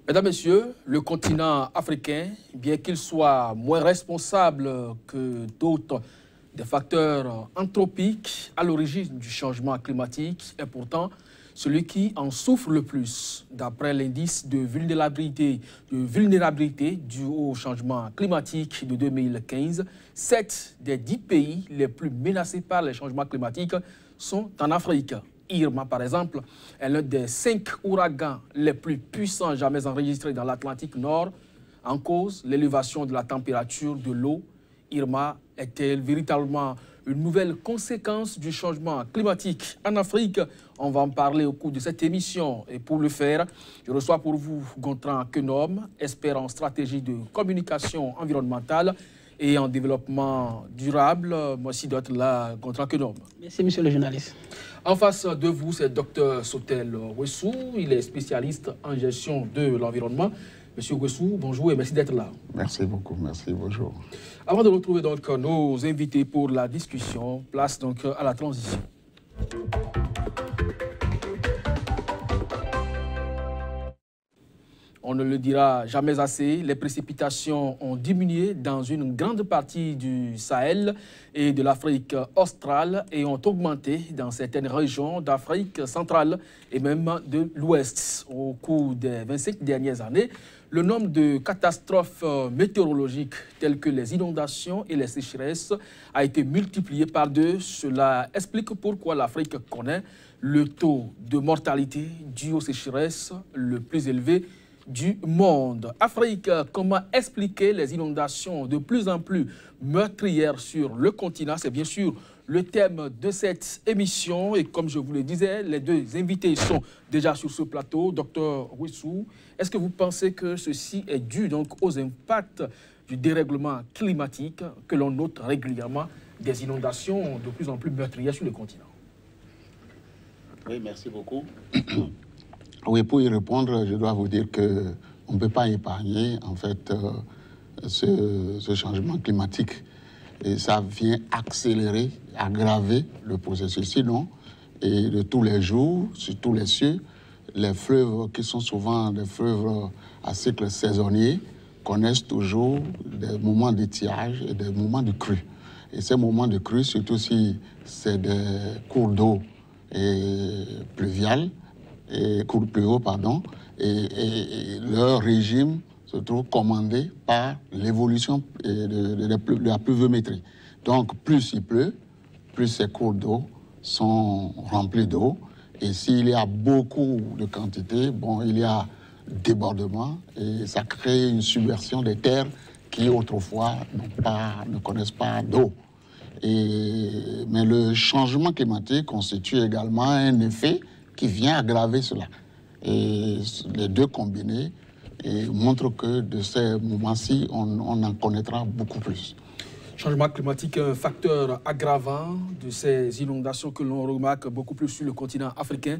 Mesdames, Messieurs, le continent africain, bien qu'il soit moins responsable que d'autres des facteurs anthropiques à l'origine du changement climatique, est pourtant celui qui en souffre le plus. D'après l'indice de vulnérabilité dû au changement climatique de 2015, 7 des 10 pays les plus menacés par les changements climatiques sont en Afrique. Irma, par exemple, est l'un des 5 ouragans les plus puissants jamais enregistrés dans l'Atlantique Nord. En cause, l'élévation de la température de l'eau. Irma est-elle véritablement une nouvelle conséquence du changement climatique en Afrique? On va en parler au cours de cette émission. Et pour le faire, je reçois pour vous Gontran Kenom, expert en stratégie de communication environnementale et en développement durable. Merci d'être là, Gontran Kenom. Merci, monsieur le journaliste. En face de vous, c'est Dr Sotel Wessou. Il est spécialiste en gestion de l'environnement. Monsieur Wessou, bonjour et merci d'être là. Merci beaucoup, merci, bonjour. Avant de retrouver donc nos invités pour la discussion, place donc à la transition. On ne le dira jamais assez, les précipitations ont diminué dans une grande partie du Sahel et de l'Afrique australe et ont augmenté dans certaines régions d'Afrique centrale et même de l'Ouest. Au cours des 25 dernières années, le nombre de catastrophes météorologiques telles que les inondations et les sécheresses a été multiplié par 2. Cela explique pourquoi l'Afrique connaît le taux de mortalité dû aux sécheresses le plus élevé du monde. Afrique, comment expliquer les inondations de plus en plus meurtrières sur le continent? C'est bien sûr le thème de cette émission. Et comme je vous le disais, les deux invités sont déjà sur ce plateau. Dr Wessou, est-ce que vous pensez que ceci est dû donc aux impacts du dérèglement climatique que l'on note régulièrement des inondations de plus en plus meurtrières sur le continent? Oui, merci beaucoup. Oui, pour y répondre, je dois vous dire qu'on ne peut pas épargner en fait ce changement climatique. Et ça vient accélérer, aggraver le processus. Sinon, et de tous les jours, sur tous les cieux, les fleuves qui sont souvent des fleuves à cycle saisonnier connaissent toujours des moments d'étiage et des moments de crue. Et ces moments de crue, surtout si c'est des cours d'eau pluviales, et cours pluvaux, pardon, et leur régime se trouve commandé par l'évolution de la pluviométrie. Donc, plus il pleut, plus ces cours d'eau sont remplis d'eau. Et s'il y a beaucoup de quantité, bon, il y a débordement et ça crée une submersion des terres qui autrefois ne connaissent pas d'eau. Mais le changement climatique constitue également un effet qui vient aggraver cela. Et les deux combinés montrent que de ces moments-ci, on en connaîtra beaucoup plus. Changement climatique, un facteur aggravant de ces inondations que l'on remarque beaucoup plus sur le continent africain.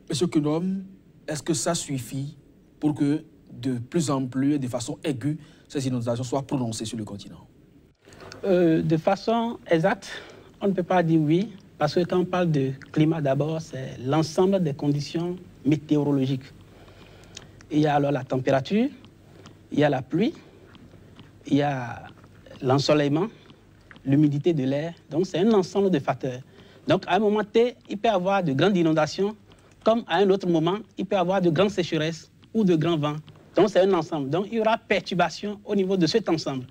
Monsieur Kenom, est-ce que ça suffit pour que de plus en plus et de façon aiguë, ces inondations soient prononcées sur le continent? De façon exacte, on ne peut pas dire oui, parce que quand on parle de climat d'abord, c'est l'ensemble des conditions météorologiques. Il y a alors la température, il y a la pluie, il y a l'ensoleillement, l'humidité de l'air. Donc c'est un ensemble de facteurs. Donc à un moment T, il peut y avoir de grandes inondations, comme à un autre moment, il peut y avoir de grandes sécheresses ou de grands vents. Donc c'est un ensemble. Donc il y aura perturbation au niveau de cet ensemble.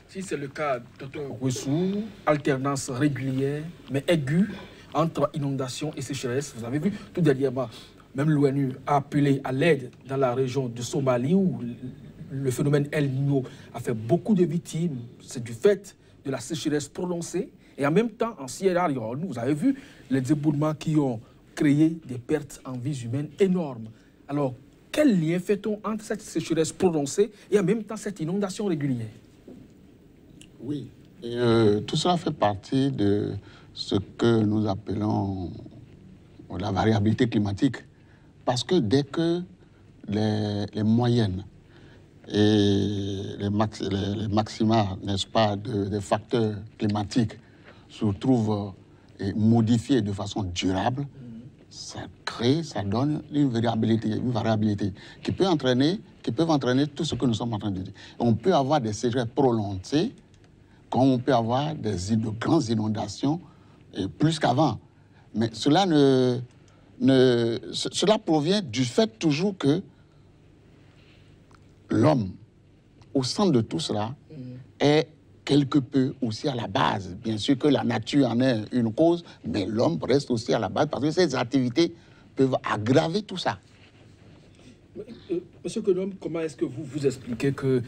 Si c'est le cas, Dr Wessou, alternance régulière, mais aiguë, entre inondations et sécheresse. Vous avez vu, tout dernièrement, même l'ONU a appelé à l'aide dans la région de Somalie, où le phénomène El Niño a fait beaucoup de victimes. C'est du fait de la sécheresse prononcée. Et en même temps, en Sierra Leone, vous avez vu les éboulements qui ont créé des pertes en vies humaines énormes. Alors, quel lien fait-on entre cette sécheresse prononcée et en même temps cette inondation régulière? Oui, et, tout cela fait partie de ce que nous appelons la variabilité climatique. Parce que dès que les moyennes et les maxima, n'est-ce pas, des facteurs climatiques se trouvent modifiés de façon durable, ça crée, ça donne une variabilité qui peut entraîner tout ce que nous sommes en train de dire. On peut avoir des sécheresses prononcées, comme on peut avoir de grandes inondations, plus qu'avant. Mais cela cela provient du fait toujours que l'homme, au centre de tout cela, est quelque peu aussi à la base. Bien sûr que la nature en est une cause, mais l'homme reste aussi à la base parce que ces activités peuvent aggraver tout ça. Monsieur Kenom, comment est-ce que vous expliquez que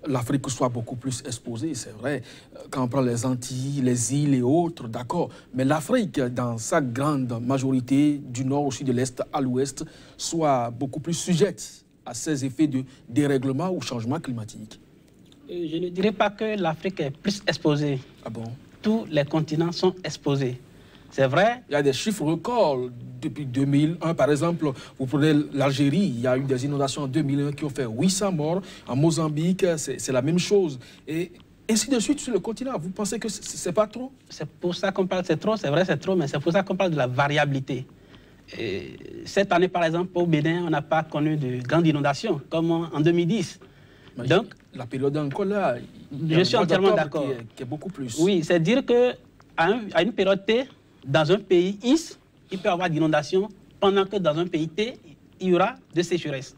l'Afrique soit beaucoup plus exposée? C'est vrai, quand on prend les Antilles, les îles et autres, d'accord, mais l'Afrique, dans sa grande majorité, du nord au sud, de l'est à l'ouest, soit beaucoup plus sujette à ces effets de dérèglement ou changement climatique. Je ne dirais pas que l'Afrique est plus exposée. Ah bon? Tous les continents sont exposés. C'est vrai. Il y a des chiffres records depuis 2001. Par exemple, vous prenez l'Algérie, il y a eu des inondations en 2001 qui ont fait 800 morts. En Mozambique, c'est la même chose. Et ainsi de suite sur le continent. Vous pensez que c'est pas trop? C'est pour ça qu'on parle, c'est trop, c'est vrai, c'est trop, mais c'est pour ça qu'on parle de la variabilité. Et cette année, par exemple, au Bénin, on n'a pas connu de grandes inondations, comme en 2010. Donc, la période encore là, je suis entièrement d'accord. Qui est beaucoup plus. Oui, c'est dire qu'à une période T, dans un pays X, il peut y avoir d'inondations, pendant que dans un pays T, il y aura de sécheresse.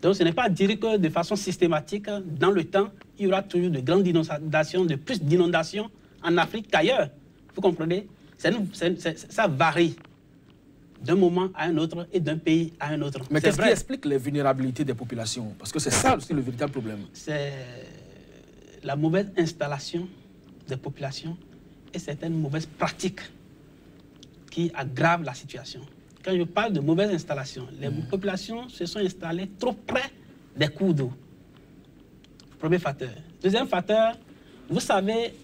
Donc ce n'est pas dire que de façon systématique, dans le temps, il y aura toujours de grandes inondations, de plus d'inondations en Afrique qu'ailleurs. Vous comprenez? Ça varie d'un moment à un autre et d'un pays à un autre. Mais qu'est-ce qui explique les vulnérabilités des populations? Parce que c'est ça aussi le véritable problème. C'est la mauvaise installation des populations et certaines mauvaises pratiques qui aggravent la situation. Quand je parle de mauvaise installation, les populations se sont installées trop près des cours d'eau. Premier facteur. Deuxième facteur, vous savez,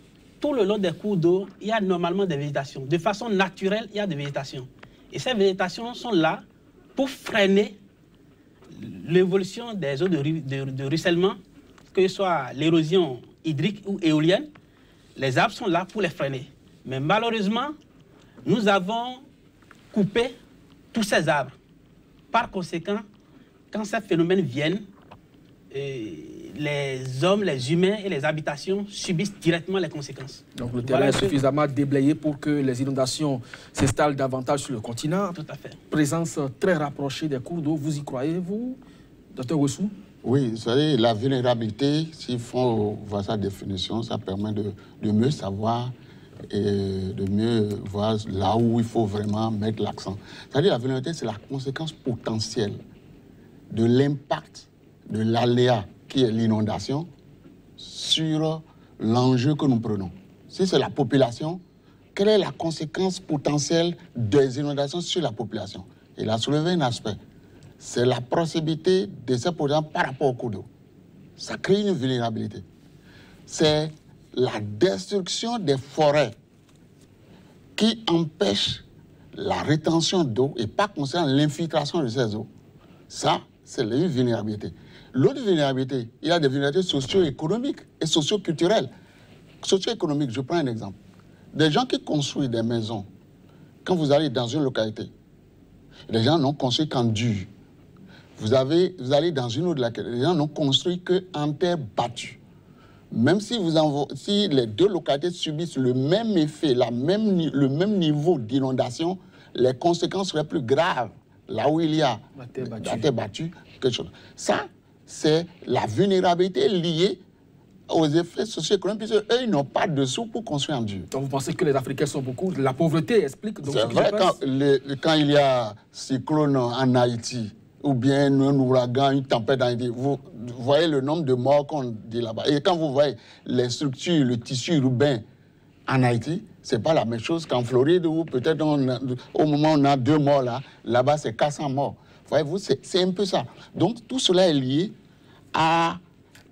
tout le long des cours d'eau, il y a normalement des végétations. De façon naturelle, il y a des végétations. Et ces végétations sont là pour freiner l'évolution des eaux de ruissellement, que ce soit l'érosion hydrique ou éolienne. Les arbres sont là pour les freiner. Mais malheureusement, nous avons coupé tous ces arbres. Par conséquent, quand ces phénomènes viennent, les hommes, les humains et les habitations subissent directement les conséquences. Donc le terrain est suffisamment déblayé pour que les inondations s'installent davantage sur le continent. Tout à fait. Présence très rapprochée des cours d'eau, vous y croyez, vous, Dr Wessou? Oui, vous savez, la vulnérabilité, s'il faut voir sa définition, ça permet de mieux savoir et de mieux voir là où il faut vraiment mettre l'accent. C'est-à-dire la vulnérabilité, c'est la conséquence potentielle de l'impact de l'aléa qui est l'inondation sur l'enjeu que nous prenons. Si c'est la population, quelle est la conséquence potentielle des inondations sur la population? Il a soulevé un aspect. C'est la proximité de ces populations par rapport au cours d'eau. Ça crée une vulnérabilité. C'est la destruction des forêts qui empêche la rétention d'eau et pas concernant l'infiltration de ces eaux. Ça, c'est une vulnérabilité. L'autre vulnérabilité, il y a des vulnérabilités socio-économiques et socio-culturelles. Socio-économiques, je prends un exemple. Des gens qui construisent des maisons, quand vous allez dans une localité, les gens n'ont construit qu'en dur. Vous allez dans une autre localité, les gens n'ont construit qu'en terre battue. Même si, si les deux localités subissent le même effet, le même niveau d'inondation, les conséquences seraient plus graves là où il y a la terre battue, quelque chose. Ça, c'est la vulnérabilité liée aux effets socio-économiques, puisque eux, ils n'ont pas de sous pour construire en dur. Donc vous pensez que les Africains sont beaucoup... La pauvreté explique... C'est vrai, quand il y a cyclone en Haïti, ou bien un ouragan, une tempête en Haïti, vous voyez le nombre de morts qu'on dit là-bas. Et quand vous voyez les structures, le tissu urbain en Haïti, ce n'est pas la même chose qu'en Floride, où peut-être au moment où on a 2 morts là-bas, c'est 400 morts. Voyez-vous, c'est un peu ça. Donc tout cela est lié à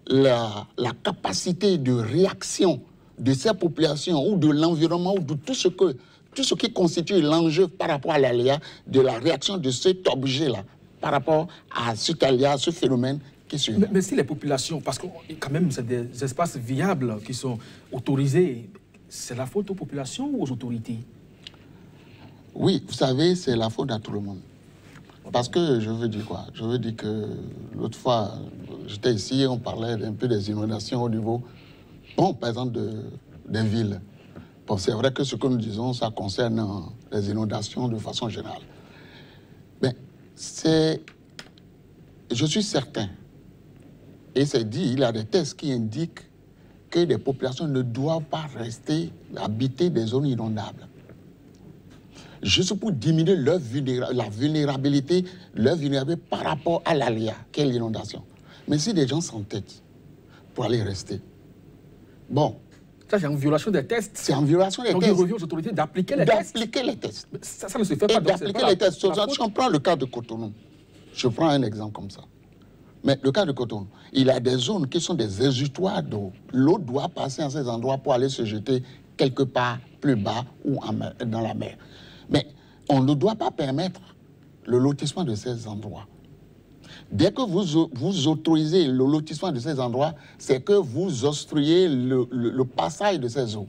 la capacité de réaction de ces populations ou de l'environnement ou de tout ce qui constitue l'enjeu par rapport à l'aléa, de la réaction de cet objet-là par rapport à cet aléa, ce phénomène qui se vit. Mais si les populations, parce que quand même c'est des espaces viables qui sont autorisés, c'est la faute aux populations ou aux autorités? Oui, vous savez, c'est la faute à tout le monde. Parce que je veux dire quoi? Je veux dire que l'autre fois, j'étais ici et on parlait un peu des inondations au niveau, bon, par exemple, des villes. Bon, c'est vrai que ce que nous disons, ça concerne les inondations de façon générale. Mais je suis certain, et c'est dit, il y a des tests qui indiquent que les populations ne doivent pas rester habiter des zones inondables. Juste pour diminuer la vulnérabilité par rapport à l'aléa, qu'est l'inondation. Mais si des gens s'entêtent pour aller rester, bon. Ça, c'est en violation des tests. C'est en violation des tests. Donc, il revient aux autorités d'appliquer les tests. D'appliquer les tests. Ça ne se fait pas. Et d'appliquer les tests. Si on prend le cas de Cotonou, je prends un exemple comme ça. Mais le cas de Cotonou, il y a des zones qui sont des exutoires d'eau. L'eau doit passer à ces endroits pour aller se jeter quelque part plus bas ou dans la mer. Mais on ne doit pas permettre le lotissement de ces endroits. Dès que vous autorisez le lotissement de ces endroits, c'est que vous obstruez le passage de ces eaux.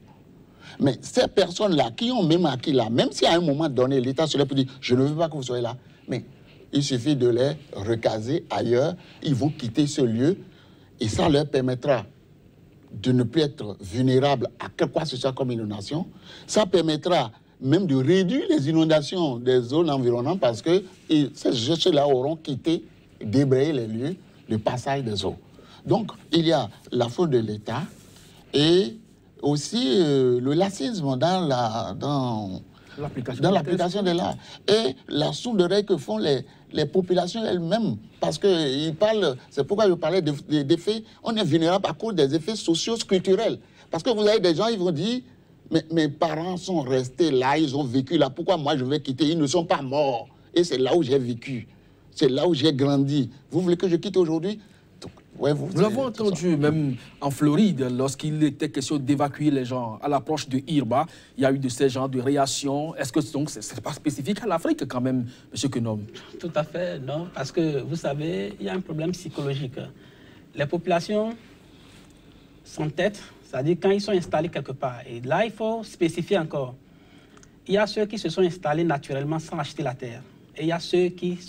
Mais ces personnes-là qui ont même acquis là, même si à un moment donné, l'État se leur peut dire « je ne veux pas que vous soyez là », mais il suffit de les recaser ailleurs, ils vont quitter ce lieu et ça leur permettra de ne plus être vulnérables à quelque quoi que ce soit comme inondation. Ça permettra même de réduire les inondations des zones environnantes parce que ces gestes-là auront quitté, débrayé les lieux de passage des eaux. Donc, il y a la faute de l'État et aussi le laxisme dans l'application de l'art. Et la sourde oreille que font les populations elles-mêmes. Parce que c'est pourquoi je parlais d'effets, on est vulnérable à cause des effets sociaux, culturels. Parce que vous avez des gens, ils vont dire, mais mes parents sont restés là, ils ont vécu là, pourquoi moi je vais quitter? Ils ne sont pas morts. Et c'est là où j'ai vécu. C'est là où j'ai grandi. Vous voulez que je quitte aujourd'hui? Ouais, nous l'avons entendu même en Floride, lorsqu'il était question d'évacuer les gens à l'approche de Irba, il y a eu de ces genres de réactions. Est-ce que donc c'est pas spécifique à l'Afrique quand même, M. Kenom? Tout à fait, non, parce que vous savez, il y a un problème psychologique. Les populations s'entêtent, c'est-à-dire quand ils sont installés quelque part. Et là, il faut spécifier encore. Il y a ceux qui se sont installés naturellement sans acheter la terre. Et il y a ceux qui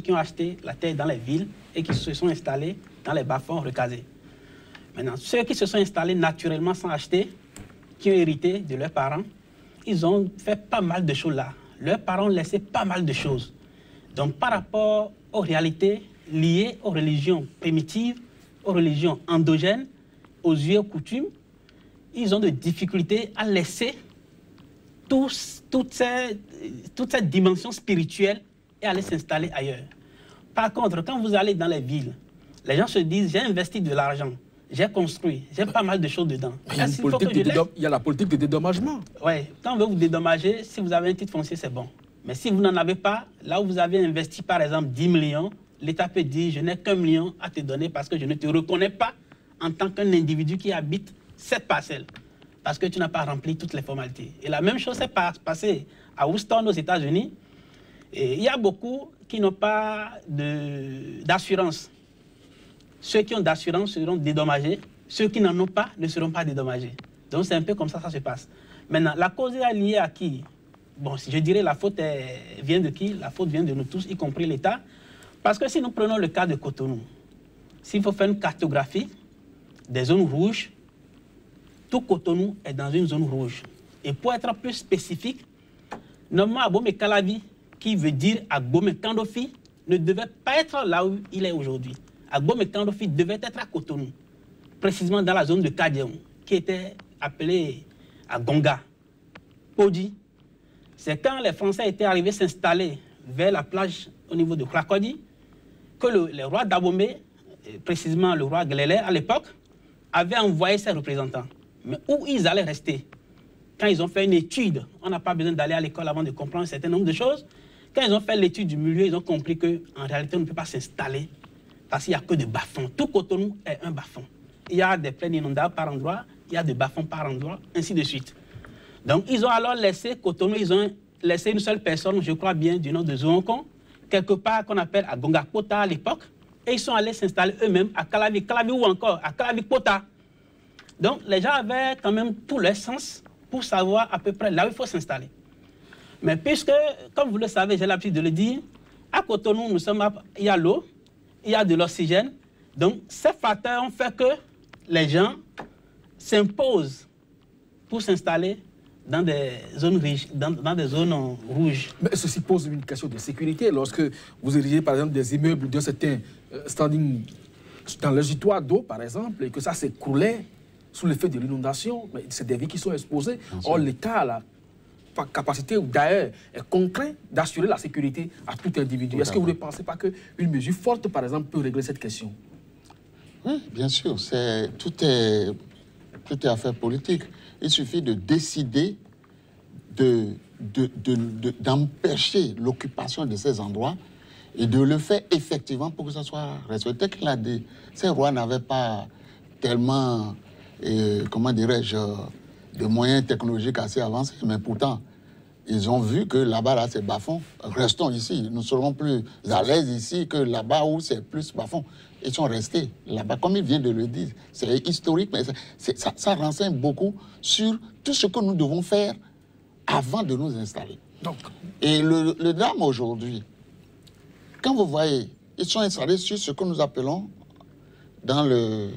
ont acheté la terre dans les villes et qui se sont installés dans les bas-fonds recasés. Maintenant, ceux qui se sont installés naturellement sans acheter, qui ont hérité de leurs parents, ils ont fait pas mal de choses là. Leurs parents ont laissé pas mal de choses. Donc, par rapport aux réalités liées aux religions primitives, aux religions endogènes, aux us et aux coutumes, ils ont des difficultés à laisser toute cette dimension spirituelle et aller s'installer ailleurs. Par contre, quand vous allez dans les villes, les gens se disent, j'ai investi de l'argent, j'ai construit, j'ai pas mal de choses dedans. Il y a la politique de dédommagement. Oui, quand on veut vous dédommager, si vous avez un titre foncier, c'est bon. Mais si vous n'en avez pas, là où vous avez investi par exemple 10 millions, l'État peut dire, je n'ai qu'1 million à te donner parce que je ne te reconnais pas en tant qu'un individu qui habite cette parcelle. Parce que tu n'as pas rempli toutes les formalités. Et la même chose s'est passée à Houston, aux États-Unis. Et il y a beaucoup qui n'ont pas d'assurance. Ceux qui ont d'assurance seront dédommagés. Ceux qui n'en ont pas ne seront pas dédommagés. Donc c'est un peu comme ça que ça se passe. Maintenant, la cause est liée à qui? Bon, je dirais la faute vient de qui? La faute vient de nous tous, y compris l'État. Parce que si nous prenons le cas de Cotonou, s'il faut faire une cartographie des zones rouges, tout Cotonou est dans une zone rouge. Et pour être plus spécifique, normalement Abomey Calavi, qui veut dire Abomey Kandofi, ne devait pas être là où il est aujourd'hui. Abomey Kandofi devait être à Cotonou, précisément dans la zone de Kadiaou, qui était appelée Agonga. Podi, c'est quand les Français étaient arrivés s'installer vers la plage au niveau de Krakodi, que le roi d'Abomey, précisément le roi Glélé à l'époque, avait envoyé ses représentants. Mais où ils allaient rester? Quand ils ont fait une étude, on n'a pas besoin d'aller à l'école avant de comprendre un certain nombre de choses. Quand ils ont fait l'étude du milieu, ils ont compris qu'en réalité, on ne peut pas s'installer parce qu'il n'y a que des bas-fonds. Tout Cotonou est un bas-fond. Il y a des plaines inondables par endroit, il y a des bas-fonds par endroit, ainsi de suite. Donc, ils ont alors laissé Cotonou, ils ont laissé une seule personne, je crois bien, du nom de Zouankon, quelque part qu'on appelle à Gonga-Kota à l'époque, et ils sont allés s'installer eux-mêmes à Calavi ou encore à Calavi-Kota. Donc, les gens avaient quand même tout leur sens pour savoir à peu près là où il faut s'installer. Mais puisque, comme vous le savez, j'ai l'habitude de le dire, à Cotonou, il y a l'eau, il y a de l'oxygène. Donc, ces facteurs ont fait que les gens s'imposent pour s'installer dans des zones riches, dans des zones rouges. Mais ceci pose une question de sécurité. Lorsque vous érigez, par exemple, des immeubles d'un certain standing dans le gitoire d'eau, par exemple, et que ça s'écroulait sous l'effet de l'inondation, c'est des vies qui sont exposées. Or, l'État a la capacité, ou d'ailleurs, est contraint d'assurer la sécurité à tout individu. Est-ce que vous ne pensez pas qu'une mesure forte, par exemple, peut régler cette question? Oui, bien sûr. Tout est affaire politique. Il suffit de décider d'empêcher l'occupation de ces endroits et de le faire effectivement pour que ça soit respecté. Qu'il a dit, ces rois n'avaient pas tellement, comment dirais-je, de moyens technologiques assez avancés, mais pourtant, ils ont vu que là-bas, là, c'est bas-fond. Restons ici. Nous serons plus à l'aise ici que là-bas où c'est plus bas-fond. Ils sont restés là-bas, comme il vient de le dire. C'est historique, mais ça renseigne beaucoup sur tout ce que nous devons faire avant de nous installer. Donc, et le drame aujourd'hui, quand vous voyez, ils sont installés sur ce que nous appelons dans le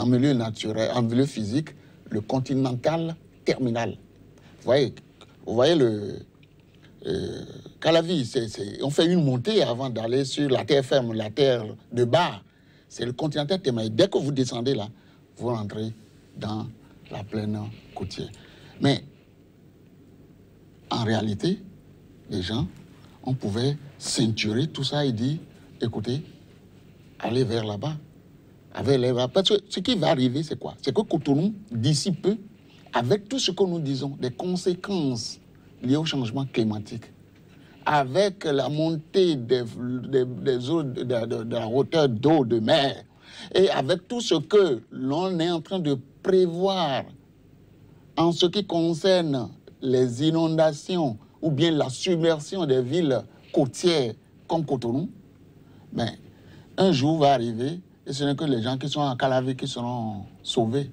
milieu naturel, en milieu physique, le continental terminal. Vous voyez Calavi, on fait une montée avant d'aller sur la terre ferme, la terre de bas. C'est le continental terminal. Dès que vous descendez là, vous rentrez dans la plaine côtière. Mais en réalité, les gens, on pouvait ceinturer tout ça et dire, écoutez, allez vers là-bas. Parce que ce qui va arriver, c'est quoi? C'est que Cotonou, d'ici peu, avec tout ce que nous disons, des conséquences liées au changement climatique, avec la montée des eaux, de la hauteur d'eau de mer, et avec tout ce que l'on est en train de prévoir en ce qui concerne les inondations ou bien la submersion des villes côtières comme Cotonou, mais un jour va arriver et ce n'est que les gens qui sont en Calavi qui seront sauvés.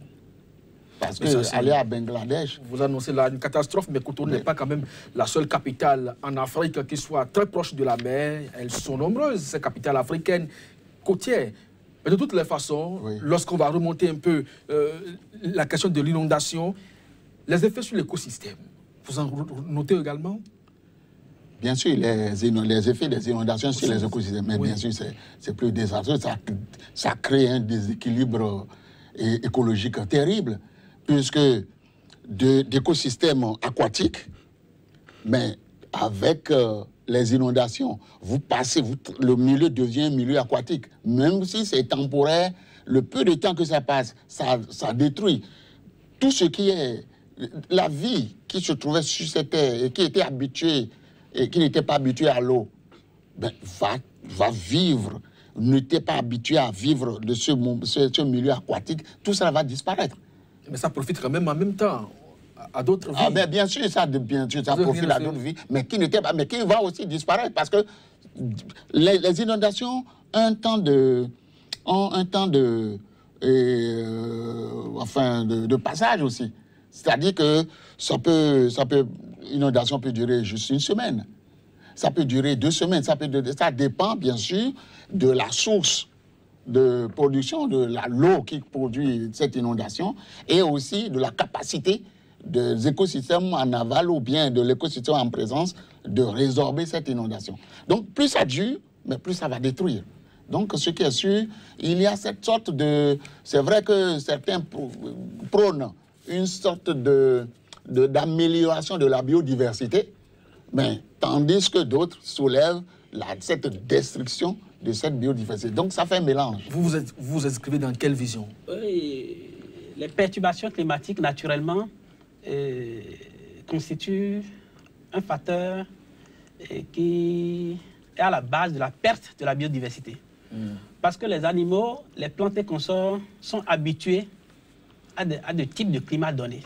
Parce qu'aller à Bangladesh... Vous annoncez là une catastrophe, mais Cotonou n'est pas quand même la seule capitale en Afrique qui soit très proche de la mer. Elles sont nombreuses, ces capitales africaines côtières. Mais de toutes les façons, lorsqu'on va remonter un peu la question de l'inondation, les effets sur l'écosystème, vous en notez également? Bien sûr, les effets des inondations sur les écosystèmes, mais bien sûr, c'est plus désastreux. Ça crée un déséquilibre écologique terrible, puisque d'écosystèmes aquatiques, mais avec les inondations, le milieu devient un milieu aquatique. Même si c'est temporaire, le peu de temps que ça passe, ça détruit tout ce qui est la vie qui se trouvait sur cette terre et qui était habituée et qui n'était pas habituée à l'eau, va vivre, n'était pas habitué à vivre de ce milieu aquatique, tout ça va disparaître. Mais ça profite quand même en même temps à d'autres vies. Ah, mais bien sûr, ça profite à d'autres vies, mais qui va aussi disparaître parce que les inondations ont un temps de passage aussi. C'est-à-dire que l'inondation peut durer juste une semaine. Ça peut durer 2 semaines. Ça dépend, bien sûr, de la source de production, de l'eau qui produit cette inondation et aussi de la capacité des écosystèmes en aval ou bien de l'écosystème en présence de résorber cette inondation. Donc, plus ça dure, mais plus ça va détruire. Donc, ce qui est sûr, il y a cette sorte de... C'est vrai que certains prônent une sorte d'amélioration de la biodiversité, mais tandis que d'autres soulèvent cette destruction de cette biodiversité. Donc ça fait un mélange. Vous vous inscrivez dans quelle vision? Les perturbations climatiques, naturellement, constituent un facteur qui est à la base de la perte de la biodiversité. Parce que les animaux, les plantes et consorts sont habitués à des types de climats donnés.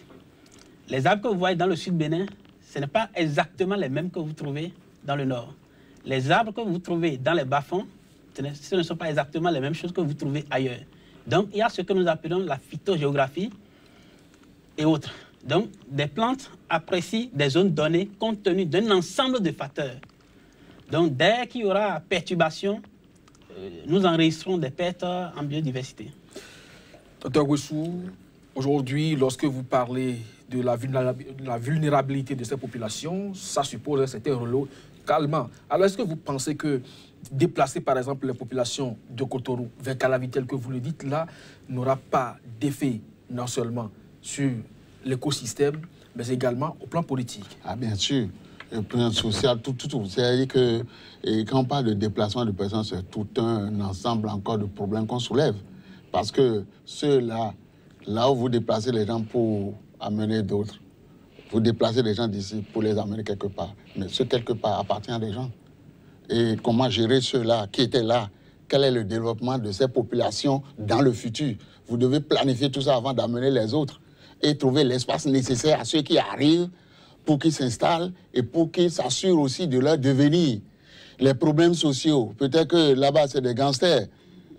Les arbres que vous voyez dans le sud Bénin, ce n'est pas exactement les mêmes que vous trouvez dans le nord. Les arbres que vous trouvez dans les bas-fonds, ce ne sont pas exactement les mêmes choses que vous trouvez ailleurs. Donc, il y a ce que nous appelons la phytogéographie et autres. Donc, des plantes apprécient des zones données compte tenu d'un ensemble de facteurs. Donc, dès qu'il y aura perturbation, nous enregistrons des pertes en biodiversité. Dr Wessou, aujourd'hui, lorsque vous parlez de la vulnérabilité de ces populations, ça suppose un certain relocalement. Alors, est-ce que vous pensez que déplacer, par exemple, les populations de Cotonou vers Calavi, tel que vous le dites là, n'aura pas d'effet non seulement sur l'écosystème, mais également au plan politique? Ah, bien sûr. Le plan social, tout. C'est-à-dire que quand on parle de déplacement de personnes, c'est tout un ensemble encore de problèmes qu'on soulève. Parce que ceux-là, là où vous déplacez les gens pour amener d'autres, vous déplacez les gens d'ici pour les amener quelque part. Mais ce quelque part appartient à des gens. Et comment gérer ceux-là qui étaient là? Quel est le développement de ces populations dans le futur? Vous devez planifier tout ça avant d'amener les autres et trouver l'espace nécessaire à ceux qui arrivent pour qu'ils s'installent et pour qu'ils s'assurent aussi de leur devenir. Les problèmes sociaux, peut-être que là-bas c'est des gangsters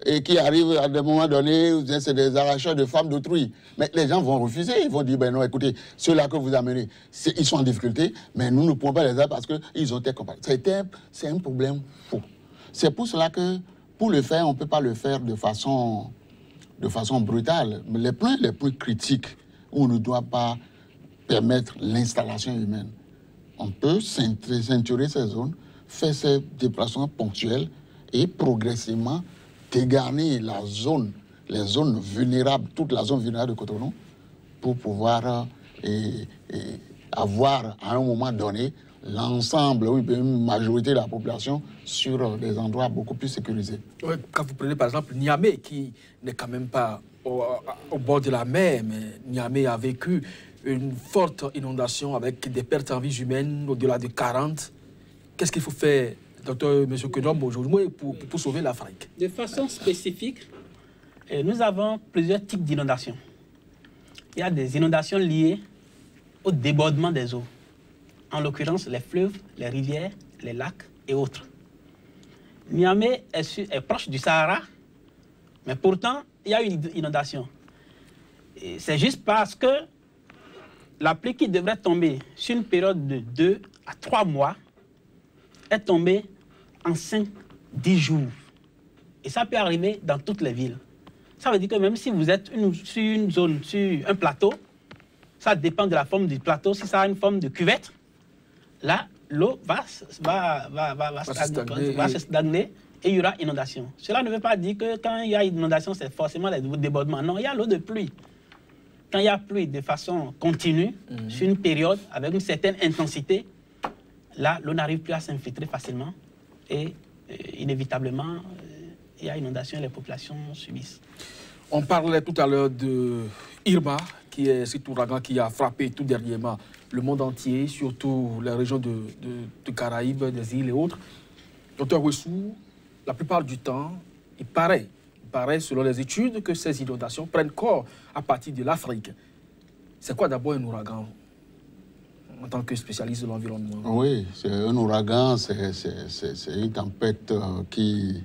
et qui arrivent à des moments donnés, c'est des arracheurs de femmes d'autrui. Mais les gens vont refuser, ils vont dire, ben non, écoutez, ceux-là que vous amenez, ils sont en difficulté, mais nous ne pouvons pas les aider parce qu'ils ont été comparés. C'est un problème fou. C'est pour cela que, pour le faire, on ne peut pas le faire de façon brutale. Mais les points les plus critiques où on ne doit pas permettre l'installation humaine, on peut ceinturer ces zones, faire ces déplacements ponctuels et progressivement dégarnir les zones vulnérables, toute la zone vulnérable de Cotonou, pour pouvoir avoir à un moment donné l'ensemble, une majorité de la population sur des endroits beaucoup plus sécurisés. Ouais, quand vous prenez par exemple Niamey, qui n'est quand même pas au bord de la mer, mais Niamey a vécu une forte inondation avec des pertes en vie humaine au-delà de 40. Qu'est-ce qu'il faut faire, docteur M. Kenom, aujourd'hui pour sauver l'Afrique? De façon spécifique, nous avons plusieurs types d'inondations. Il y a des inondations liées au débordement des eaux. En l'occurrence, les fleuves, les rivières, les lacs et autres. Niamey est proche du Sahara, mais pourtant, il y a une inondation. C'est juste parce que la pluie qui devrait tomber sur une période de 2 à 3 mois est tombée en 5-10 jours. Et ça peut arriver dans toutes les villes. Ça veut dire que même si vous êtes sur une zone, sur un plateau, ça dépend de la forme du plateau. Si ça a une forme de cuvette, là, l'eau va se stagner et il y aura inondation. Cela ne veut pas dire que quand il y a inondation, c'est forcément les débordements. Non, il y a l'eau de pluie. Quand il y a pluie de façon continue, sur une période, avec une certaine intensité, là, l'eau n'arrive plus à s'infiltrer facilement et inévitablement, il y a inondation et les populations subissent. On parlait tout à l'heure de Irma, qui est cet ouragan qui a frappé tout dernièrement le monde entier, surtout les régions de Caraïbes, des îles et autres. Docteur Wessou, la plupart du temps, il paraît, selon les études, que ces inondations prennent corps à partir de l'Afrique. C'est quoi d'abord un ouragan, en tant que spécialiste de l'environnement? Oui, c'est un ouragan, c'est une tempête qui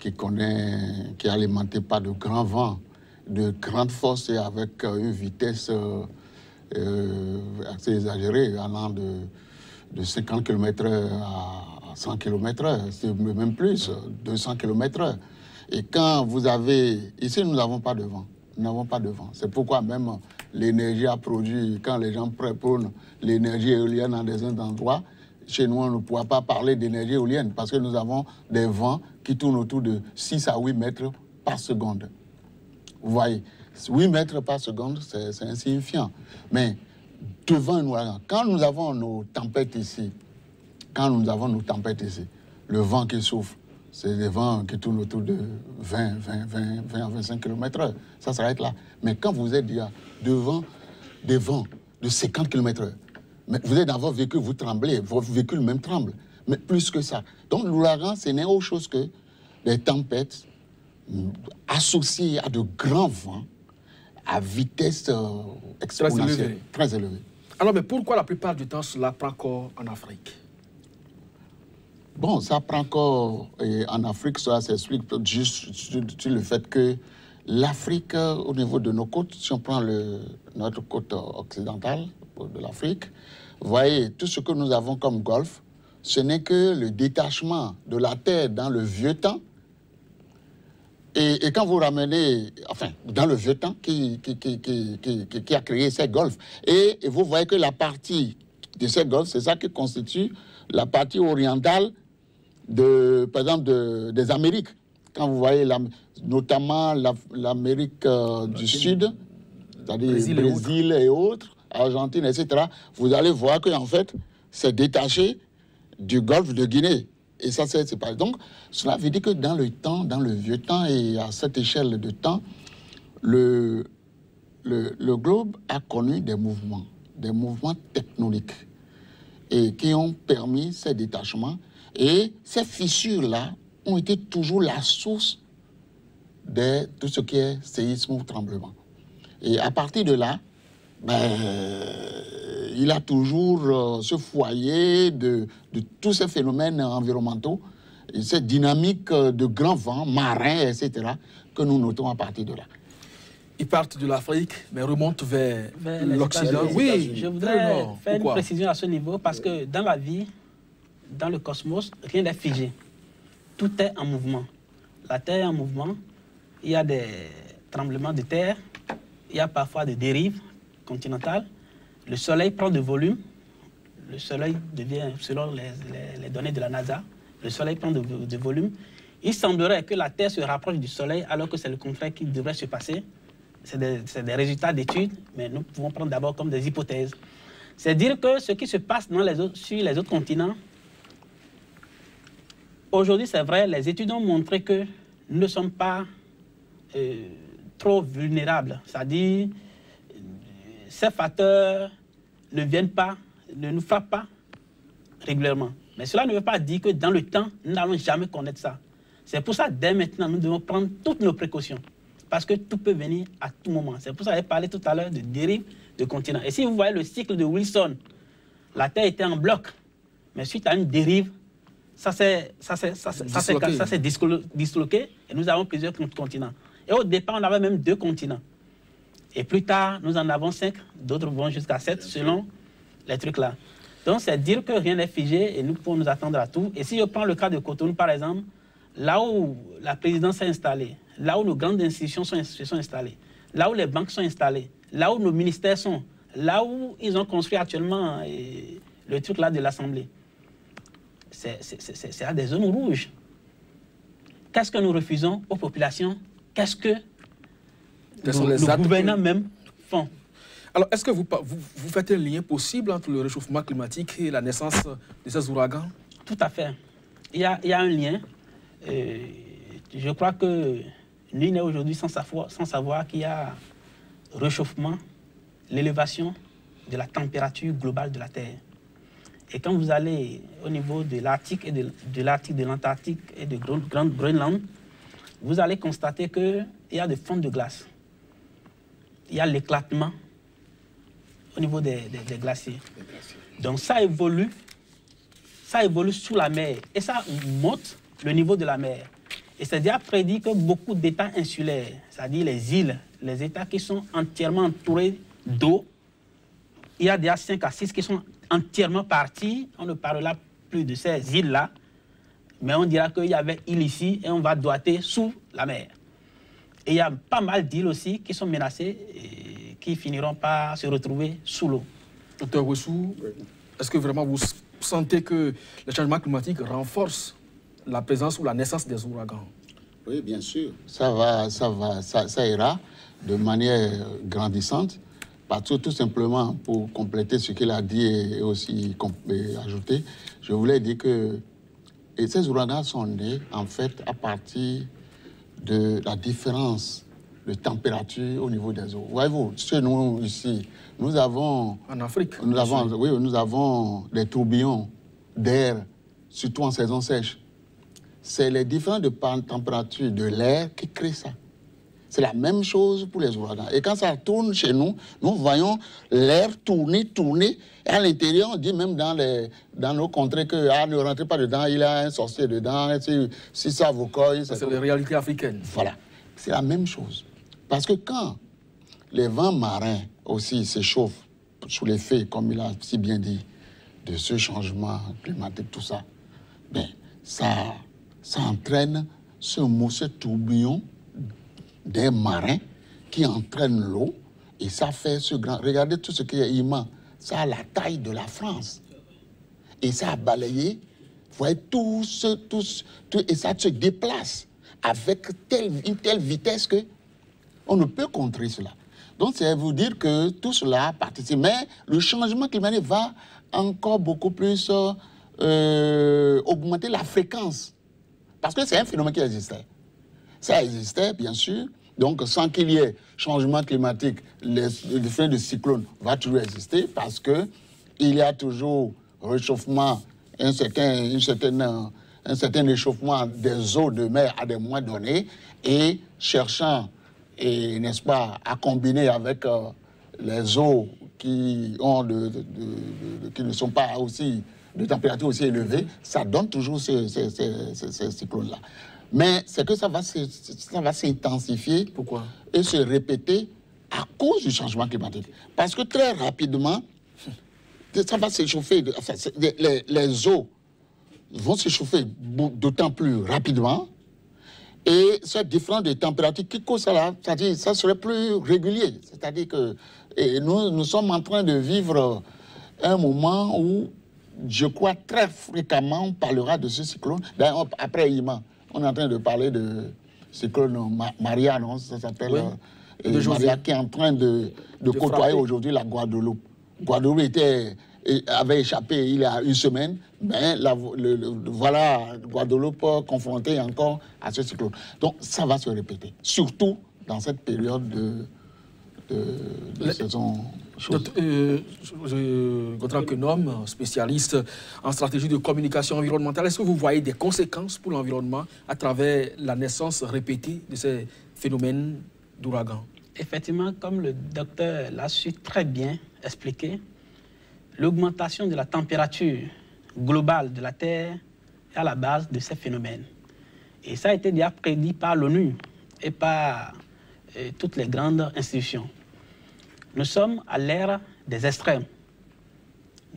est alimentée par de grands vents, de grandes forces et avec une vitesse assez exagérée, allant de 50 km/h à 100 km/h, c'est même plus, 200 km/h. Et quand vous avez... Ici, nous n'avons pas de vent. Nous n'avons pas de vent. C'est pourquoi même l'énergie a produit, quand les gens prônent l'énergie éolienne dans des endroits, chez nous, on ne pourra pas parler d'énergie éolienne parce que nous avons des vents qui tournent autour de 6 à 8 mètres par seconde. Vous voyez, 8 mètres par seconde, c'est insignifiant. Mais devant un ouragan, quand nous avons nos tempêtes ici, le vent qui souffle, c'est des vents qui tournent autour de 20 à 25 km/h. Ça s'arrête là. Mais quand vous êtes déjà devant des vents de 50 km/h, mais vous êtes dans votre véhicule, vous tremblez, votre véhicule même tremble. Mais plus que ça. Donc l'ouragan, ce n'est autre chose que des tempêtes associées à de grands vents à vitesse exponentielle, très élevée. Alors, mais pourquoi la plupart du temps cela prend corps en Afrique? Bon, ça prend corps en Afrique, ça s'explique juste sur le fait que l'Afrique, au niveau de nos côtes, si on prend notre côte occidentale de l'Afrique, vous voyez, tout ce que nous avons comme golfe, ce n'est que le détachement de la terre dans le vieux temps. Et quand vous ramenez, enfin, dans le vieux temps qui a créé ces golfes, et vous voyez que la partie de ces golfes, c'est ça qui constitue la partie orientale, par exemple, des Amériques. Quand vous voyez notamment l'Amérique du Sud, c'est-à-dire Brésil et autres, Argentine, etc., vous allez voir qu'en fait, c'est détaché du golfe de Guinée. Et ça, c'est pas. Donc, cela veut dire que dans le temps, dans le vieux temps, et à cette échelle de temps, le globe a connu des mouvements tectoniques, et qui ont permis ces détachements. Et ces fissures-là ont été toujours la source de tout ce qui est séisme ou tremblement. Et à partir de là, il a toujours ce foyer de tous ces phénomènes environnementaux, et cette dynamique de grands vents, marins, etc., que nous notons à partir de là. Ils partent de l'Afrique, mais remontent vers l'Occident. Oui, je voudrais faire une précision à ce niveau, parce que dans la vie, dans le cosmos, rien n'est figé. Tout est en mouvement. La Terre est en mouvement, il y a des tremblements de terre, il y a parfois des dérives continentales. Le Soleil prend de volume, le Soleil devient, selon les données de la NASA, le Soleil prend de volume. Il semblerait que la Terre se rapproche du Soleil alors que c'est le contraire qui devrait se passer. C'est des résultats d'études, mais nous pouvons prendre d'abord comme des hypothèses. C'est dire que ce qui se passe sur les autres continents, aujourd'hui c'est vrai, les études ont montré que nous ne sommes pas trop vulnérables. C'est-à-dire, ces facteurs ne viennent pas, ne nous frappent pas régulièrement. Mais cela ne veut pas dire que dans le temps, nous n'allons jamais connaître ça. C'est pour ça, dès maintenant, nous devons prendre toutes nos précautions. Parce que tout peut venir à tout moment. C'est pour ça que j'avais parlé tout à l'heure de dérive de continent. Et si vous voyez le cycle de Wilson, la Terre était en bloc, mais suite à une dérive, ça s'est disloqué et nous avons plusieurs continents. Et au départ, on avait même 2 continents. Et plus tard, nous en avons 5, d'autres vont jusqu'à 7 selon les trucs là. Donc, c'est dire que rien n'est figé et nous pouvons nous attendre à tout. Et si je prends le cas de Cotonou, par exemple, là où la présidence est installée, là où nos grandes institutions se sont installées, là où les banques sont installées, là où nos ministères sont, là où ils ont construit actuellement le truc là de l'Assemblée, c'est à des zones rouges. Qu'est-ce que nous refusons aux populations? Qu'est-ce que nos gouvernants même font? Alors, est-ce que vous faites un lien possible entre le réchauffement climatique et la naissance de ces ouragans? Tout à fait. Il y a un lien. Je crois que nul n'est aujourd'hui sans savoir qu'il y a réchauffement, l'élévation de la température globale de la Terre. Et quand vous allez au niveau de l'Arctique et de l'Antarctique et de Groenland, vous allez constater qu'il y a des fonds de glace. Il y a l'éclatement au niveau des glaciers. Donc ça évolue sous la mer et ça monte le niveau de la mer. Et c'est déjà prédit que beaucoup d'États insulaires, c'est-à-dire les îles, les États qui sont entièrement entourés d'eau, il y a déjà 5 à 6 qui sont entièrement partis. On ne parlera plus de ces îles-là, mais on dira qu'il y avait île ici et on va doiter sous la mer. Et il y a pas mal d'îles aussi qui sont menacées et qui finiront par se retrouver sous l'eau. Docteur Ouessou, est-ce que vraiment vous sentez que le changement climatique renforce la présence ou la naissance des ouragans? Oui, bien sûr. Ça ira de manière grandissante. Parce que tout simplement, pour compléter ce qu'il a dit et aussi ajouter, je voulais dire que ces ouragans sont nés, en fait, à partir de la différence de température au niveau des eaux. Voyez-vous, chez nous, ici, nous avons... En Afrique. Nous avons des tourbillons d'air, surtout en saison sèche. C'est les différences de température de l'air qui créent ça. C'est la même chose pour les ouragans. Et quand ça tourne chez nous, nous voyons l'air tourner. Et à l'intérieur, on dit même dans nos contrées que ne rentrez pas dedans, il y a un sorcier dedans. Si ça vous colle... C'est la réalité africaine. Voilà. C'est la même chose. Parce que quand les vents marins aussi s'échauffent sous l'effet, comme il a si bien dit, de ce changement climatique, tout ça, ben, ça entraîne ce tourbillon des marins qui entraîne l'eau et ça fait ce grand... Regardez tout ce qui est immense. Ça a la taille de la France. Et ça a balayé, vous voyez, tout, et ça se déplace avec une telle vitesse que on ne peut contrer cela. Donc, c'est vous dire que tout cela participe. Mais le changement climatique va encore beaucoup plus augmenter la fréquence. Parce que c'est un phénomène qui existait. Ça existait, bien sûr. Donc, sans qu'il y ait changement climatique, le phénomène de cyclone va toujours exister parce qu'il y a toujours réchauffement, un certain réchauffement des eaux de mer à des moments donnés et cherchant, n'est-ce pas, à combiner avec les eaux qui ne sont pas aussi de température aussi élevée, ça donne toujours ces cyclones-là. Mais c'est que ça va s'intensifier. Pourquoi? Et se répéter à cause du changement climatique. Parce que très rapidement, ça va s'échauffer. Enfin, les eaux vont s'échauffer d'autant plus rapidement. Et cette différence de température qui cause ça, c'est-à-dire ça serait plus régulier. C'est-à-dire que nous sommes en train de vivre un moment où, je crois, très fréquemment, on parlera de ce cyclone. D'ailleurs, après Ima, on est en train de parler de cyclone Maria, non? Ça s'appelle Maria, qui est en train de côtoyer aujourd'hui la Guadeloupe. Guadeloupe avait échappé il y a une semaine, mais voilà Guadeloupe confrontée encore à ce cyclone. Donc ça va se répéter, surtout dans cette période de saison chaude. Gontran Kenom, spécialiste en stratégie de communication environnementale, est-ce que vous voyez des conséquences pour l'environnement à travers la naissance répétée de ces phénomènes d'ouragan? Effectivement, comme le docteur l'a su très bien expliquer, l'augmentation de la température globale de la Terre est à la base de ces phénomènes. Et ça a été déjà prédit par l'ONU et par toutes les grandes institutions. Nous sommes à l'ère des extrêmes.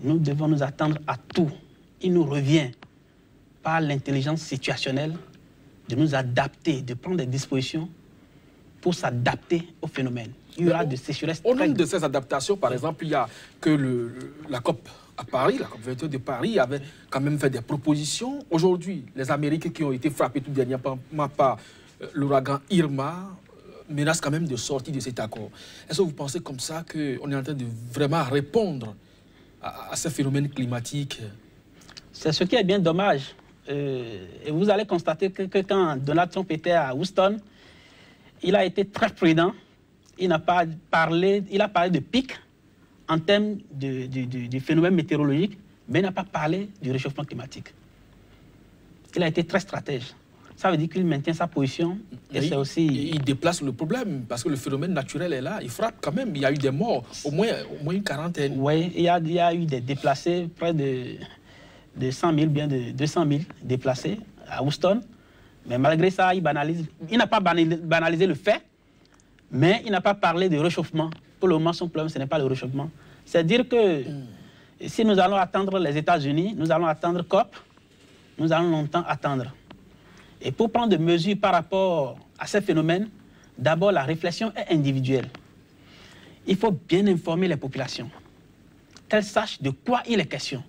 Nous devons nous attendre à tout. Il nous revient par l'intelligence situationnelle de nous adapter, de prendre des dispositions pour s'adapter au phénomène. Il y aura de sécheresse. Au nom de ces adaptations, par exemple, il y a que la COP à Paris, la COP 21 de Paris, avait quand même fait des propositions. Aujourd'hui, les Américains qui ont été frappés tout dernièrement par l'ouragan Irma menacent quand même de sortir de cet accord. Est-ce que vous pensez comme ça qu'on est en train de vraiment répondre à ces phénomènes climatiques? C'est ce qui est bien dommage. Et vous allez constater que quand Donald Trump était à Houston, il a été très prudent. Il a parlé de pic en termes du phénomène météorologique, mais il n'a pas parlé du réchauffement climatique. Il a été très stratège. Ça veut dire qu'il maintient sa position et c'est aussi... Il déplace le problème parce que le phénomène naturel est là. Il frappe quand même. Il y a eu des morts, au moins une quarantaine. Oui, il y a eu des déplacés, près de 100 000, bien de 200 000 déplacés à Houston. Mais malgré ça, il n'a pas banalisé le fait, mais il n'a pas parlé de réchauffement. Pour le moment, son problème, ce n'est pas le réchauffement. C'est dire que si nous allons attendre les États-Unis, nous allons attendre COP, nous allons longtemps attendre. Et pour prendre des mesures par rapport à ces phénomènes, d'abord, la réflexion est individuelle. Il faut bien informer les populations, qu'elles sachent de quoi il est question.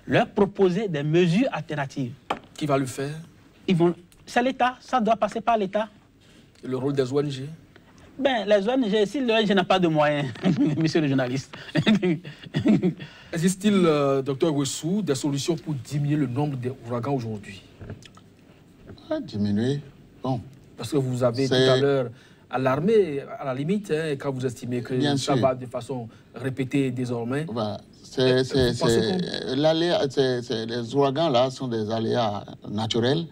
Leur proposer des mesures alternatives. Qui va le faire? C'est l'État, ça doit passer par l'État. Le rôle des ONG? Ben, les ONG, si l'ONG n'a pas de moyens, monsieur le journaliste. Existe-t-il, docteur Wessou, des solutions pour diminuer le nombre d'ouragans aujourd'hui? Diminuer, bon. Parce que vous avez tout à l'heure alarmé, à la limite, hein, quand vous estimez que bien ça va de façon répétée désormais. Bah, les ouragans là sont des aléas naturels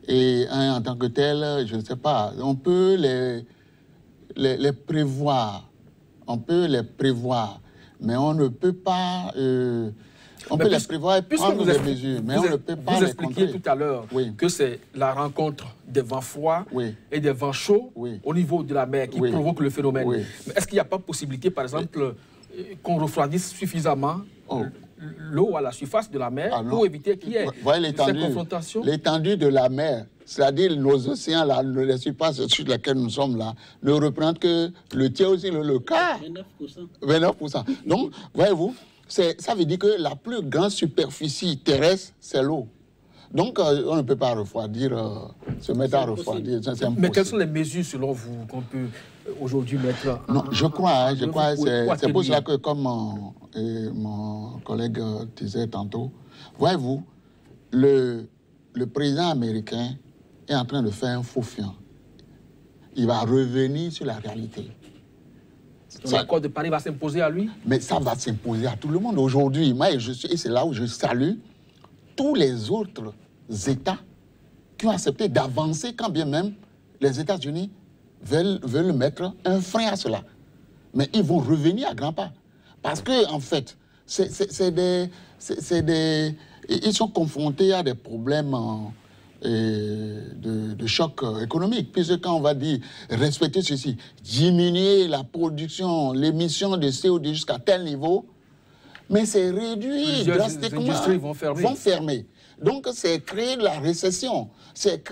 et en tant que tel, je ne sais pas, on peut les prévoir, mais on ne peut pas On peut les prévoir et prendre des mesures, mais on ne peut pas les contrer. Vous expliquiez tout à l'heure que c'est la rencontre des vents froids et des vents chauds au niveau de la mer qui provoque le phénomène. Mais est-ce qu'il n'y a pas possibilité, par exemple, qu'on refroidisse suffisamment l'eau à la surface de la mer pour éviter qu'il y ait cette confrontation? L'étendue de la mer, c'est-à-dire nos océans, là, les surfaces sur lesquelles nous sommes là, ne représentent que le tiers aussi, le quart. 29%. Donc, voyez-vous, ça veut dire que la plus grande superficie terrestre, c'est l'eau. Donc, on ne peut pas refroidir, se mettre à refroidir. Mais quelles sont les mesures, selon vous, qu'on peut aujourd'hui mettre en... Non, je crois, c'est pour cela que, comme mon collègue disait tantôt, voyez-vous, le président américain est en train de faire un faux fiant. Il va revenir sur la réalité. L'accord de Paris va s'imposer à lui? Mais ça va s'imposer à tout le monde. Aujourd'hui, moi, et c'est là où je salue tous les autres États qui ont accepté d'avancer, quand bien même les États-Unis veulent mettre un frein à cela. Mais ils vont revenir à grands pas. Parce que, en fait, ils sont confrontés à des problèmes de choc économique. Puisque quand on va dire respecter ceci, diminuer la production, l'émission de CO2 jusqu'à tel niveau, mais c'est réduit drastiquement. Les industries vont fermer. Donc, c'est créer la récession. C'est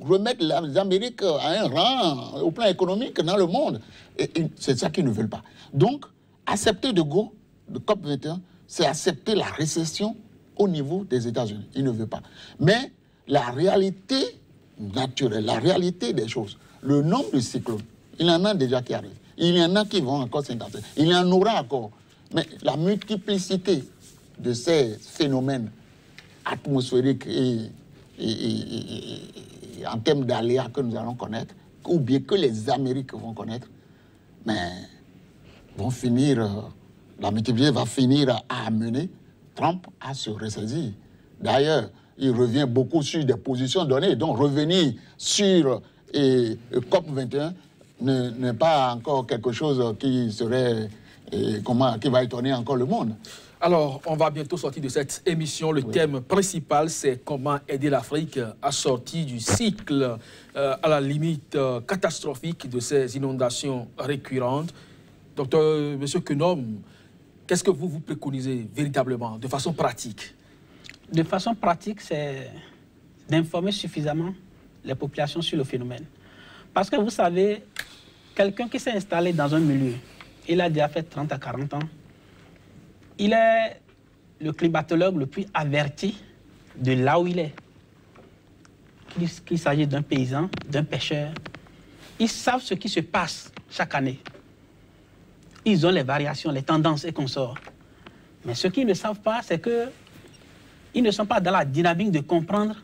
remettre les Amériques à un rang au plan économique dans le monde. Et c'est ça qu'ils ne veulent pas. Donc, accepter de COP21, c'est accepter la récession au niveau des États-Unis. Ils ne veulent pas. Mais la réalité naturelle, la réalité des choses, le nombre de cyclones, il y en a déjà qui arrivent. Il y en a qui vont encore s'intensifier. Il y en aura encore. Mais la multiplicité de ces phénomènes atmosphériques et en termes d'aléas que nous allons connaître, ou bien que les Amériques vont connaître, mais vont finir, la multiplication va finir à amener Trump à se ressaisir. D'ailleurs, il revient beaucoup sur des positions données, donc revenir sur COP21 n'est pas encore quelque chose qui serait, qui va étonner encore le monde. Alors, on va bientôt sortir de cette émission. Le thème principal, c'est comment aider l'Afrique à sortir du cycle à la limite catastrophique de ces inondations récurrentes. Docteur, Monsieur Kenom, qu'est-ce que vous préconisez véritablement, de façon pratique? De façon pratique, c'est d'informer suffisamment les populations sur le phénomène. Parce que vous savez, quelqu'un qui s'est installé dans un milieu, il a déjà fait 30 à 40 ans, il est le climatologue le plus averti de là où il est. Qu'il s'agit d'un paysan, d'un pêcheur, ils savent ce qui se passe chaque année. Ils ont les variations, les tendances et consorts. Mais ce qu'ils ne savent pas, c'est qu'ils ne sont pas dans la dynamique de comprendre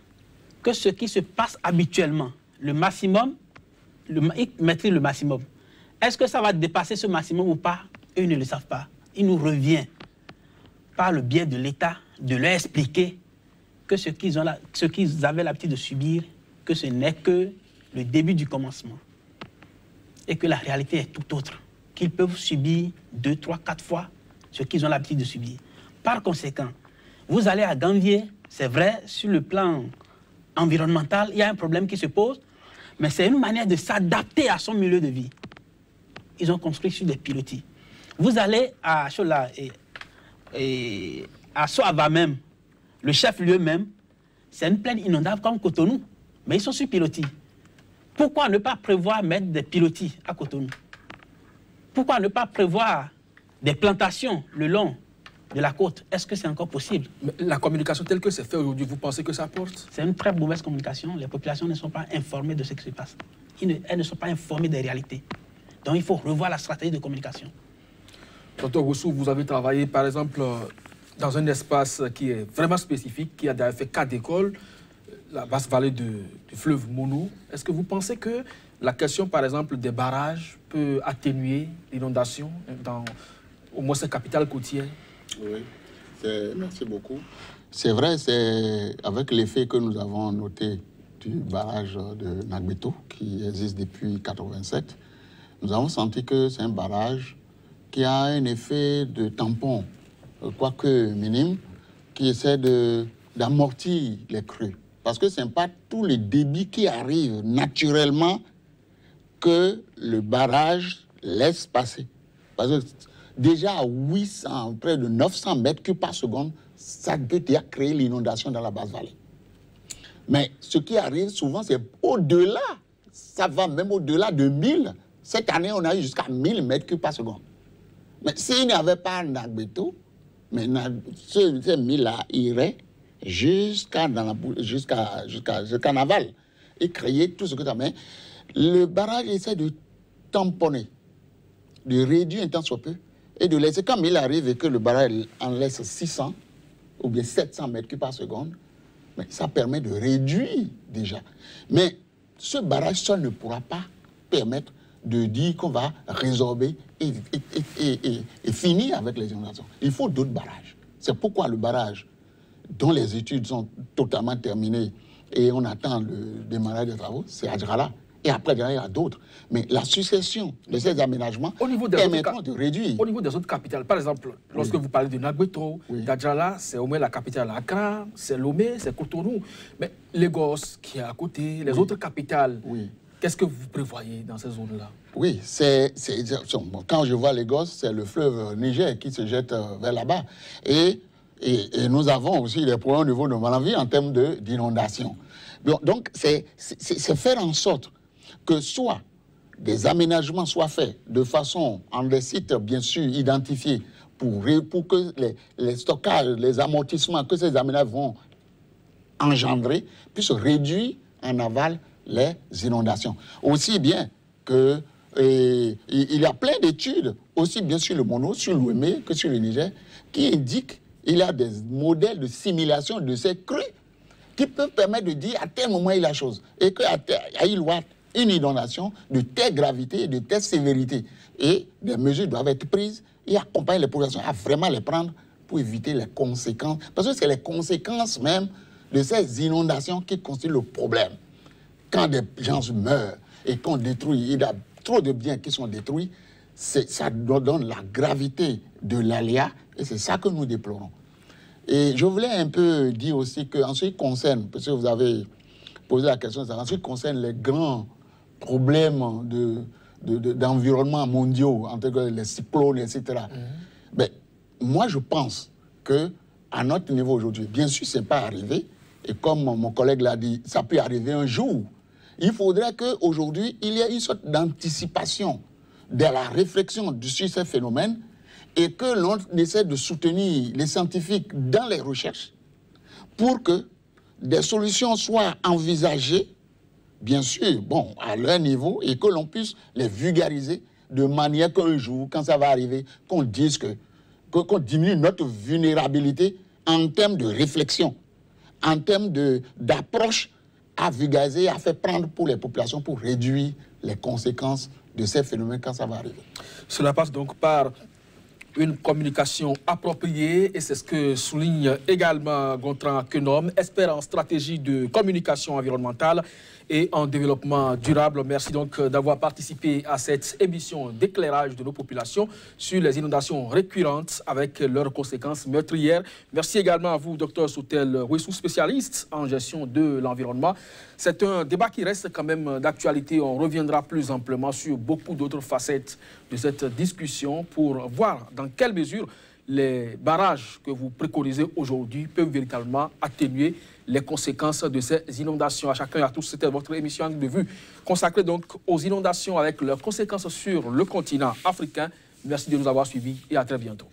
que ce qui se passe habituellement, le maximum, ils maîtrisent le maximum. Est-ce que ça va dépasser ce maximum ou pas? Eux ne le savent pas. Il nous revient, par le biais de l'État, de leur expliquer que ce qu'ils avaient l'habitude de subir, que ce n'est que le début du commencement. Et que la réalité est tout autre. Qu'ils peuvent subir 2, 3, 4 fois ce qu'ils ont l'habitude de subir. Par conséquent, vous allez à Gambier, c'est vrai, sur le plan environnemental, il y a un problème qui se pose, mais c'est une manière de s'adapter à son milieu de vie. Ils ont construit sur des pilotis. Vous allez à Chola et à Soava même, le chef-lieu même, c'est une plaine inondable comme Cotonou, mais ils sont sur pilotis. Pourquoi ne pas prévoir mettre des pilotis à Cotonou? Pourquoi ne pas prévoir des plantations le long de la côte? Est-ce que c'est encore possible? Mais la communication telle que c'est fait aujourd'hui, vous pensez que ça porte? C'est une très mauvaise communication. Les populations ne sont pas informées de ce qui se passe. Elles ne sont pas informées des réalités. Donc il faut revoir la stratégie de communication. Docteur Roussou, vous avez travaillé par exemple dans un espace qui est vraiment spécifique, qui a d'ailleurs fait 4 écoles, la basse vallée du fleuve Mono. Est-ce que vous pensez que la question par exemple des barrages peut atténuer l'inondation dans au moins cette capitale côtière? Oui, merci beaucoup. C'est vrai, c'est avec l'effet que nous avons noté du barrage de Nagbeto, qui existe depuis 1987, nous avons senti que c'est un barrage qui a un effet de tampon quoique minime, qui essaie d'amortir les crues. Parce que ce n'est pas tous les débits qui arrivent naturellement que le barrage laisse passer. Parce que déjà à 800, près de 900 mètres cubes par seconde, ça peut déjà créer l'inondation dans la basse vallée. Mais ce qui arrive souvent, c'est au-delà. Ça va même au-delà de 1000. Cette année, on a eu jusqu'à 1000 mètres cubes par seconde. Mais s'il n'y avait pas Nagbeto, ces 1000-là iraient jusqu'à Naval et créer tout ce que ça met. Le barrage essaie de tamponner, de réduire un temps soit peu, et de laisser, comme il arrive et que le barrage en laisse 600 ou bien 700 mètres cubes par seconde, mais ça permet de réduire déjà. Mais ce barrage seul ne pourra pas permettre de dire qu'on va résorber et finir avec les inondations. Il faut d'autres barrages. C'est pourquoi le barrage, dont les études sont totalement terminées et on attend le démarrage des travaux, c'est Adjala. Et après, il y a d'autres. Mais la succession de ces aménagements permettront de réduire. Au niveau des autres capitales, par exemple, lorsque vous parlez de Nagbeto, d'Adjala, c'est au moins la capitale Accra, c'est Lomé, c'est Cotonou. Mais Lagos, qui est à côté, les autres capitales, qu'est-ce que vous prévoyez dans ces zones-là? Oui, quand je vois Lagos, c'est le fleuve Niger qui se jette vers là-bas. Et nous avons aussi des problèmes au niveau de Malawi en termes d'inondation. Donc, c'est faire en sorte que soit des aménagements soient faits de façon, en des sites bien sûr identifiés, pour que les stockages, les amortissements que ces aménagements vont engendrer puissent réduire en aval les inondations. Aussi bien que il y a plein d'études, aussi bien sur le Mono, sur l'Ouémé que sur le Niger, qui indiquent qu'il y a des modèles de simulation de ces crues qui peuvent permettre de dire à tel moment il y a chose. Et qu'à Ilouat, une inondation de telle gravité, de telle sévérité. Et des mesures doivent être prises et accompagner les populations à vraiment les prendre pour éviter les conséquences. Parce que c'est les conséquences même de ces inondations qui constituent le problème. Quand des gens meurent et qu'on détruit, il y a trop de biens qui sont détruits, ça donne la gravité de l'aléa et c'est ça que nous déplorons. Et je voulais un peu dire aussi qu'en ce qui concerne, parce que vous avez posé la question, en ce qui concerne les grands problèmes d'environnement mondiaux, entre les cyclones, etc. Ben, moi, je pense qu'à notre niveau aujourd'hui, bien sûr, ce n'est pas arrivé, et comme mon collègue l'a dit, ça peut arriver un jour. Il faudrait qu'aujourd'hui, il y ait une sorte d'anticipation de la réflexion sur ces phénomènes et que l'on essaie de soutenir les scientifiques dans les recherches pour que des solutions soient envisagées, bien sûr, bon, à leur niveau, et que l'on puisse les vulgariser de manière qu'un jour, quand ça va arriver, qu'on dise qu'on diminue notre vulnérabilité en termes de réflexion, en termes d'approche à vulgariser, à faire prendre pour les populations pour réduire les conséquences de ces phénomènes quand ça va arriver. Cela passe donc par une communication appropriée, et c'est ce que souligne également Gontran Kenom, expert en stratégie de communication environnementale et en développement durable. Merci donc d'avoir participé à cette émission d'éclairage de nos populations sur les inondations récurrentes avec leurs conséquences meurtrières. Merci également à vous, Dr Soutel Ouessou, spécialiste en gestion de l'environnement. C'est un débat qui reste quand même d'actualité. On reviendra plus amplement sur beaucoup d'autres facettes de cette discussion pour voir dans quelle mesure les barrages que vous préconisez aujourd'hui peuvent véritablement atténuer les conséquences de ces inondations. À chacun et à tous, c'était votre émission Angle de vue consacrée donc aux inondations avec leurs conséquences sur le continent africain. Merci de nous avoir suivis et à très bientôt.